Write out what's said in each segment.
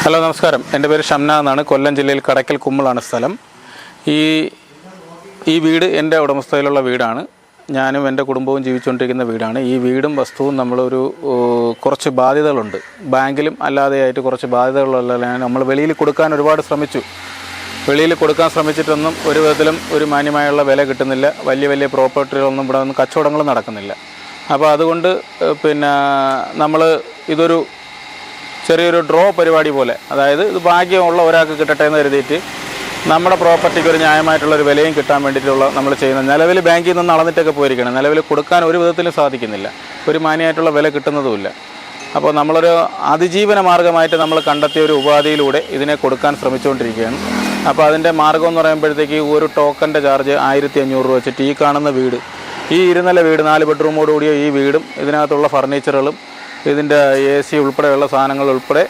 Hello നമസ്കാരം. എൻ്റെ പേര് ഷംനാഥ് എന്നാണ്. കൊല്ലം ജില്ലയിൽ കടയ്ക്കൽ കുമ്മളാണ് സ്ഥലം. ഈ വീട് എൻ്റെ ഉടമസ്ഥതയിലുള്ള വീടാണ്. ഞാനും എൻ്റെ കുടുംബവും ജീവിച്ചുകൊണ്ടിരിക്കുന്ന വീടാണ്. ഈ വീടും വസ്തുവും കുറച്ച് ബാധ്യതകളുണ്ട്. ബാങ്കിലും അല്ലാതെയായിട്ട് കുറച്ച് ബാധ്യതകളുള്ളതിനാൽ നമ്മൾ വെളിയിൽ കൊടുക്കാൻ ഒരുപാട് ശ്രമിച്ചു. വെളിയിൽ കൊടുക്കാൻ ശ്രമിച്ചിട്ടൊന്നും ഒരു വിധത്തിലും ഒരു മാന്യമായുള്ള വില കിട്ടുന്നില്ല. വലിയ പ്രോപ്പർട്ടികളൊന്നും ഇവിടെ ഒന്നും കച്ചവടങ്ങളും നടക്കുന്നില്ല. അപ്പോൾ അതുകൊണ്ട് നമ്മൾ ഇതൊരു ചെറിയൊരു ഡ്രോ പരിപാടി പോലെ, അതായത് ഇത് ഭാഗ്യമുള്ള ഒരാൾക്ക് കിട്ടട്ടെ എന്ന് കരുതിയിട്ട് നമ്മുടെ പ്രോപ്പർട്ടിക്ക് ഒരു ന്യായമായിട്ടുള്ളൊരു വിലയും കിട്ടാൻ വേണ്ടിയിട്ടുള്ള നമ്മൾ ചെയ്യുന്നത്. നിലവിൽ ബാങ്കിൽ നിന്ന് അളന്നിട്ടൊക്കെ പോയിരിക്കണം. നിലവിൽ കൊടുക്കാൻ ഒരു വിധത്തിലും സാധിക്കുന്നില്ല. ഒരു മാന്യമായിട്ടുള്ള വില കിട്ടുന്നതുമില്ല. അപ്പോൾ നമ്മളൊരു അതിജീവന മാർഗ്ഗമായിട്ട് നമ്മൾ കണ്ടെത്തിയ ഒരു ഉപാധിയിലൂടെ ഇതിനെ കൊടുക്കാൻ ശ്രമിച്ചുകൊണ്ടിരിക്കുകയാണ്. അപ്പോൾ അതിൻ്റെ മാർഗ്ഗം എന്ന് പറയുമ്പോഴത്തേക്ക് ഒരു ടോക്കൻ്റെ ചാർജ് 1500 രൂപ വെച്ചിട്ട് ഈ കാണുന്ന വീട്, ഈ ഇരുനില വീട് 4 ബെഡ്റൂമോടുകൂടിയ ഈ വീടും ഇതിനകത്തുള്ള ഫർണിച്ചറുകളും ഇതിൻ്റെ AC ഉൾപ്പെടെയുള്ള സാധനങ്ങൾ ഉൾപ്പെടെ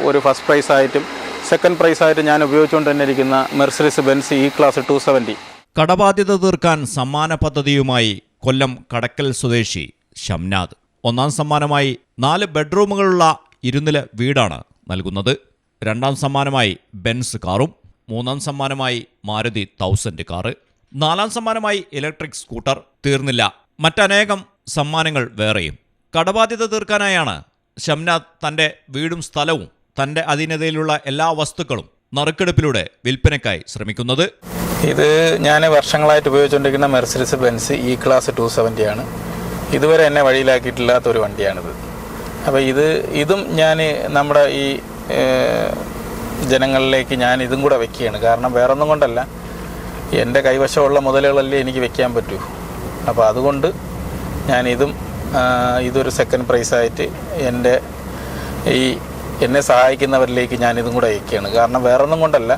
ഒരു ഫസ്റ്റ് പ്രൈസായിട്ടും സെക്കൻഡ് പ്രൈസായിട്ട് ഞാൻ ഉപയോഗിച്ചുകൊണ്ട് തന്നെ ഇരിക്കുന്ന മെർസിഡീസ് ബെൻസ് E-Class 270. കടബാധ്യത തീർക്കാൻ സമ്മാന പദ്ധതിയുമായി കൊല്ലം കടക്കൽ സ്വദേശി ഷംനാഥ്. ഒന്നാം സമ്മാനമായി 4 ബെഡ്റൂമുകളുള്ള ഇരുനില വീടാണ് നൽകുന്നത്. രണ്ടാം സമ്മാനമായി ബെൻസ് കാറും, മൂന്നാം സമ്മാനമായി മാരുതി 1000 കാറ്, നാലാം സമ്മാനമായി ഇലക്ട്രിക് സ്കൂട്ടർ. തീർന്നില്ല, മറ്റനേകം സമ്മാനങ്ങൾ വേറെയും. കടബാധ്യത തീർക്കാനായാണ് ഷംനാഥ് തൻ്റെ വീടും സ്ഥലവും തൻ്റെ അധീനതയിലുള്ള എല്ലാ വസ്തുക്കളും നറുക്കെടുപ്പിലൂടെ വിൽപ്പനയ്ക്കായി ശ്രമിക്കുന്നത്. ഇത് ഞാൻ വർഷങ്ങളായിട്ട് ഉപയോഗിച്ചുകൊണ്ടിരിക്കുന്ന മെർസിഡീസ് ബെൻസ് E-Class 270 ആണ്. ഇതുവരെ എന്നെ വഴിയിലാക്കിയിട്ടില്ലാത്തൊരു വണ്ടിയാണിത്. അപ്പോൾ ഇതും ഞാൻ നമ്മുടെ ഈ ജനങ്ങളിലേക്ക് ഞാൻ ഇതും കൂടെ വെക്കുകയാണ്. കാരണം വേറൊന്നും കൊണ്ടല്ല, എൻ്റെ കൈവശമുള്ള മുതലുകളല്ലേ എനിക്ക് വെക്കാൻ പറ്റൂ. അപ്പോൾ അതുകൊണ്ട് ഇതൊരു സെക്കൻഡ് പ്രൈസായിട്ട് എന്നെ സഹായിക്കുന്നവരിലേക്ക് ഞാനിതും കൂടെ അയക്കുകയാണ്. കാരണം വേറൊന്നും കൊണ്ടല്ല,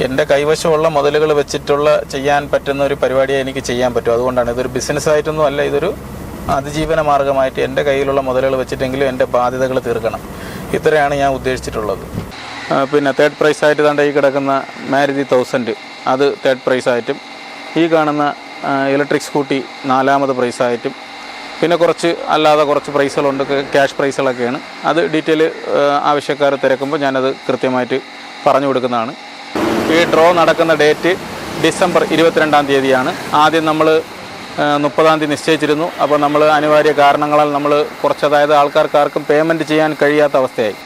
എൻ്റെ കൈവശമുള്ള മുതലുകൾ വെച്ചിട്ടുള്ള ചെയ്യാൻ പറ്റുന്ന ഒരു പരിപാടിയെ എനിക്ക് ചെയ്യാൻ പറ്റും. അതുകൊണ്ടാണ് ഇതൊരു ബിസിനസ്സായിട്ടൊന്നും അല്ല, ഇതൊരു അതിജീവന മാർഗ്ഗമായിട്ട് എൻ്റെ കയ്യിലുള്ള മുതലുകൾ വെച്ചിട്ടെങ്കിലും എൻ്റെ ബാധ്യതകൾ തീർക്കണം. ഇത്രയാണ് ഞാൻ ഉദ്ദേശിച്ചിട്ടുള്ളത്. പിന്നെ തേർഡ് പ്രൈസായിട്ട് താണ്ട ഈ കിടക്കുന്ന മാരുതി 1000, അത് തേർഡ് പ്രൈസായിട്ടും, ഈ കാണുന്ന ഇലക്ട്രിക് സ്കൂട്ടി 4ാമത് പ്രൈസായിട്ടും, പിന്നെ അല്ലാതെ കുറച്ച് പ്രൈസുകളുണ്ട്, ക്യാഷ് പ്രൈസുകളൊക്കെയാണ്. അത് ഡീറ്റെയിൽ ആവശ്യക്കാർ തിരക്കുമ്പോൾ ഞാനത് കൃത്യമായിട്ട് പറഞ്ഞു കൊടുക്കുന്നതാണ്. ഈ ഡ്രോ നടക്കുന്ന ഡേറ്റ് ഡിസംബർ 22-ാം തീയതിയാണ്. ആദ്യം നമ്മൾ 30-ാം തീയതി നിശ്ചയിച്ചിരുന്നു. അപ്പോൾ നമ്മൾ അനിവാര്യ കാരണങ്ങളാൽ അതായത് ആൾക്കാർക്കാർക്കും പേയ്മെൻറ്റ് ചെയ്യാൻ കഴിയാത്ത അവസ്ഥയായി.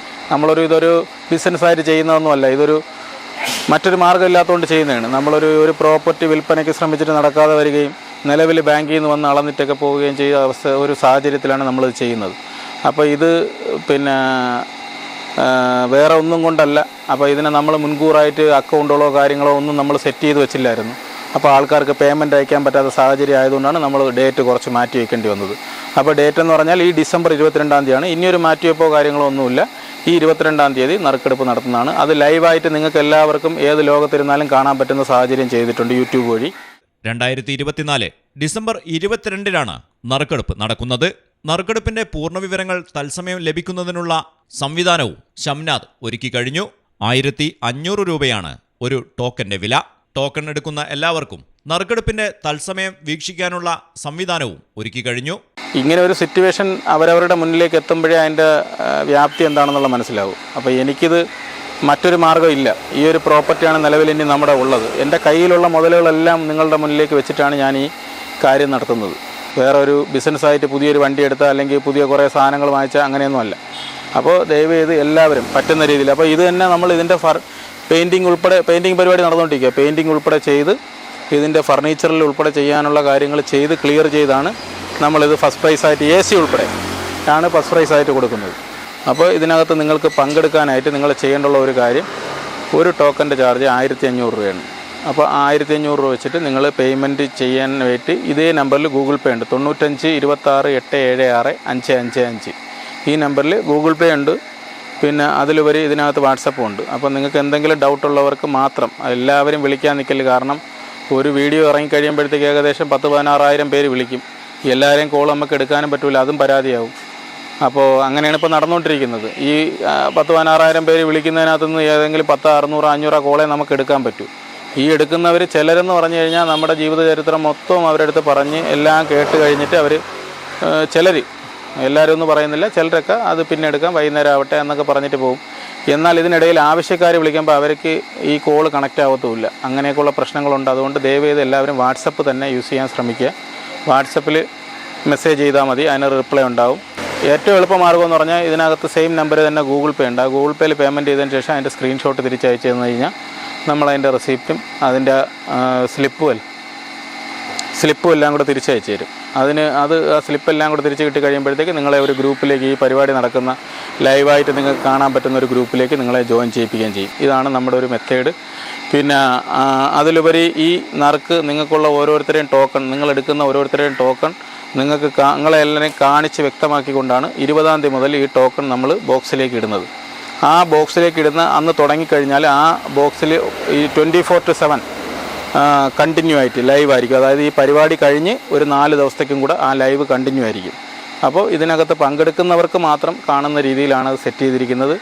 ഇതൊരു ബിസിനസ്സായിട്ട് ചെയ്യുന്നതൊന്നുമല്ല, ഇതൊരു മറ്റൊരു മാർഗ്ഗമില്ലാത്തതുകൊണ്ട് ചെയ്യുന്നതാണ്. ഒരു പ്രോപ്പർട്ടി വിൽപ്പനയ്ക്ക് ശ്രമിച്ചിട്ട് നടക്കാതെ വരികയും നിലവിൽ ബാങ്കിൽ നിന്ന് വന്ന് അളന്നിട്ടൊക്കെ പോവുകയും ചെയ്ത ഒരു സാഹചര്യത്തിലാണ് നമ്മളിത് ചെയ്യുന്നത്. അപ്പോൾ ഇത് വേറെ ഒന്നും കൊണ്ടല്ല. അപ്പോൾ ഇതിനെ നമ്മൾ മുൻകൂറായിട്ട് അക്കൗണ്ടുകളോ കാര്യങ്ങളോ ഒന്നും നമ്മൾ സെറ്റ് ചെയ്ത് വെച്ചില്ലായിരുന്നു. അപ്പോൾ ആൾക്കാർക്ക് പേയ്മെൻറ്റ് അയക്കാൻ പറ്റാത്ത സാഹചര്യം ആയതുകൊണ്ടാണ് നമ്മൾ ഡേറ്റ് കുറച്ച് മാറ്റി വയ്ക്കേണ്ടി വന്നത്. അപ്പോൾ ഡേറ്റ് എന്ന് പറഞ്ഞാൽ ഈ ഡിസംബർ 22-ാം തീയതിയാണ്. ഇനിയൊരു മാറ്റിവെപ്പോ കാര്യങ്ങളോ ഒന്നുമില്ല. ഈ 22-ാം തീയതി നറുക്കെടുപ്പ് നടത്തുന്നതാണ്. അത് ലൈവായിട്ട് നിങ്ങൾക്ക് എല്ലാവർക്കും ഏത് ലോകത്തിരുന്നാലും കാണാൻ പറ്റുന്ന സാഹചര്യം ചെയ്തിട്ടുണ്ട് യൂട്യൂബ് വഴി. 2024 ഡിസംബർ 22-നാണ് നറുക്കെടുപ്പ് നടക്കുന്നത്. നറുക്കെടുപ്പിന്റെ പൂർണ്ണവിവരങ്ങൾ തത്സമയം ലഭിക്കുന്നതിനുള്ള സംവിധാനവും ഷംനാഥ് ഒരുക്കി കഴിഞ്ഞു. 1500 രൂപയാണ് ഒരു ടോക്കന്റെ വില. ടോക്കൺ എടുക്കുന്ന എല്ലാവർക്കും നറുക്കെടുപ്പിന്റെ തത്സമയം വീക്ഷിക്കാനുള്ള സംവിധാനവും ഒരുക്കി കഴിഞ്ഞു. ഇങ്ങനെ ഒരു സിറ്റുവേഷൻ അവരവരുടെ മുന്നിലേക്ക് എത്തുമ്പോഴേ അതിൻ്റെ വ്യാപ്തി എന്താണെന്നുള്ള മനസ്സിലാവും. അപ്പോൾ എനിക്കിത് മറ്റൊരു മാർഗ്ഗമില്ല. ഈ ഒരു പ്രോപ്പർട്ടിയാണ് നിലവിൽ ഇനി നമ്മുടെ ഉള്ളത്. എൻ്റെ കയ്യിലുള്ള മുതലുകളെല്ലാം നിങ്ങളുടെ മുന്നിലേക്ക് വെച്ചിട്ടാണ് ഞാൻ ഈ കാര്യം നടത്തുന്നത്. വേറെ ഒരു ബിസിനസ്സായിട്ട് പുതിയൊരു വണ്ടി എടുത്താൽ അല്ലെങ്കിൽ പുതിയ കുറേ സാധനങ്ങൾ വാങ്ങിച്ചാൽ അങ്ങനെയൊന്നുമല്ല. അപ്പോൾ ദയവ് ചെയ്ത് എല്ലാവരും പറ്റുന്ന രീതിയിൽ, അപ്പോൾ ഇത് തന്നെ നമ്മൾ ഇതിൻ്റെ പെയിൻറ്റിങ് പരിപാടി നടന്നുകൊണ്ടിരിക്കുക. പെയിൻറ്റിങ് ഉൾപ്പെടെ ചെയ്ത് ഇതിൻ്റെ ഫർണിച്ചറിൽ ഉൾപ്പെടെ ചെയ്യാനുള്ള കാര്യങ്ങൾ ചെയ്ത് ക്ലിയർ ചെയ്താണ് നമ്മളിത് ഫസ്റ്റ് പ്രൈസായിട്ട് AC ഉൾപ്പെടെ ആണ് ഫസ്റ്റ് പ്രൈസായിട്ട് കൊടുക്കുന്നത്. അപ്പോൾ ഇതിനകത്ത് നിങ്ങൾക്ക് പങ്കെടുക്കാനായിട്ട് നിങ്ങൾ ചെയ്യേണ്ടുള്ള ഒരു കാര്യം, ഒരു ടോക്കൻ്റെ ചാർജ് 1500 രൂപയാണ്. അപ്പോൾ 1500 രൂപ വെച്ചിട്ട് നിങ്ങൾ പേയ്മെൻറ്റ് ചെയ്യാൻ വേണ്ടി ഇതേ നമ്പറിൽ ഗൂഗിൾ പേ ഉണ്ട്, 95 26 876 555. ഈ നമ്പറിൽ ഗൂഗിൾ പേ ഉണ്ട്. പിന്നെ അതിലുപരി ഇതിനകത്ത് വാട്സപ്പും ഉണ്ട്. അപ്പോൾ നിങ്ങൾക്ക് എന്തെങ്കിലും ഡൗട്ടുള്ളവർക്ക് മാത്രം, എല്ലാവരും വിളിക്കാൻ നിൽക്കല്. കാരണം ഒരു വീഡിയോ ഇറങ്ങിക്കഴിയുമ്പോഴത്തേക്ക് ഏകദേശം 10-16,000 പേര് വിളിക്കും. എല്ലാവരെയും കോൾ നമുക്ക് എടുക്കാനും പറ്റില്ല, അതും പരാതിയാവും. അപ്പോൾ അങ്ങനെയാണ് ഇപ്പോൾ നടന്നുകൊണ്ടിരിക്കുന്നത്. ഈ 10-16,000 പേര് വിളിക്കുന്നതിനകത്തുനിന്ന് ഏതെങ്കിലും 10, 600, 500 കോളേ നമുക്ക് എടുക്കാൻ പറ്റൂ. ഈ എടുക്കുന്നവർ ചിലരെന്ന് പറഞ്ഞു കഴിഞ്ഞാൽ നമ്മുടെ ജീവിതചരിത്രം മൊത്തം അവരുടെ അടുത്ത് പറഞ്ഞ് എല്ലാം കേട്ട് കഴിഞ്ഞിട്ട് അവർ എല്ലാവരും ഒന്നും പറയുന്നില്ല, ചിലരൊക്കെ അത് പിന്നെ എടുക്കാം, വൈകുന്നേരം ആവട്ടെ എന്നൊക്കെ പറഞ്ഞിട്ട് പോകും. എന്നാൽ ഇതിനിടയിൽ ആവശ്യക്കാർ വിളിക്കുമ്പോൾ അവർക്ക് ഈ കോൾ കണക്റ്റ് ആവത്തുമില്ല. അങ്ങനെയൊക്കെയുള്ള പ്രശ്നങ്ങളുണ്ട്. അതുകൊണ്ട് ദയവേത് എല്ലാവരും വാട്സപ്പ് തന്നെ യൂസ് ചെയ്യാൻ ശ്രമിക്കുക. വാട്സപ്പിൽ മെസ്സേജ് ചെയ്താൽ മതി, അതിന് റിപ്ലൈ ഉണ്ടാവും. ഏറ്റവും എളുപ്പമാർഗ്ഗം എന്ന് പറഞ്ഞാൽ ഇതിനകത്ത് സെയിം നമ്പർ തന്നെ ഗൂഗിൾ പേ ഉണ്ട്. ആ ഗൂഗിൾ പേയിൽ പേയ്മെൻറ്റ് ചെയ്തതിന് ശേഷം അതിൻ്റെ സ്ക്രീൻഷോട്ട് തിരിച്ചയച്ചു തന്നു കഴിഞ്ഞാൽ നമ്മളതിൻ്റെ റെസിപ്റ്റും അതിൻ്റെ സ്ലിപ്പും എല്ലാം കൂടെ തിരിച്ചയച്ചു തരും. ആ സ്ലിപ്പെല്ലാം കൂടെ തിരിച്ച് കിട്ടി കഴിയുമ്പോഴത്തേക്ക് നിങ്ങളെ ഒരു ഗ്രൂപ്പിലേക്ക്, ഈ പരിപാടി നടക്കുന്ന ലൈവായിട്ട് നിങ്ങൾക്ക് കാണാൻ പറ്റുന്ന ഒരു ഗ്രൂപ്പിലേക്ക് നിങ്ങളെ ജോയിൻ ചെയ്യിപ്പിക്കുകയും ചെയ്യും. ഇതാണ് നമ്മുടെ ഒരു മെത്തേഡ്. പിന്നെ അതിലുപരി ഈ നറുക്ക് നിങ്ങൾക്കുള്ള ഓരോരുത്തരെയും ടോക്കൺ, നിങ്ങളെടുക്കുന്ന ഓരോരുത്തരെയും ടോക്കൺ നിങ്ങളെല്ലാവരെയും കാണിച്ച് വ്യക്തമാക്കിക്കൊണ്ടാണ് 20-ാം തീയതി മുതൽ ഈ ടോക്കൺ നമ്മൾ ബോക്സിലേക്ക് ഇടുന്നത്. ആ ബോക്സിലേക്ക് ഇടുന്ന അന്ന് തുടങ്ങിക്കഴിഞ്ഞാൽ ആ ബോക്സിൽ ഈ 24/7 കണ്ടിന്യൂ ആയിട്ട് ലൈവ് ആയിരിക്കും. അതായത് ഈ പരിപാടി കഴിഞ്ഞ് ഒരു 4 ദിവസത്തേക്കും കൂടെ ആ ലൈവ് കണ്ടിന്യൂ ആയിരിക്കും. അപ്പോൾ ഇതിനകത്ത് പങ്കെടുക്കുന്നവർക്ക് മാത്രം കാണുന്ന രീതിയിലാണ് അത് സെറ്റ് ചെയ്തിരിക്കുന്നത്.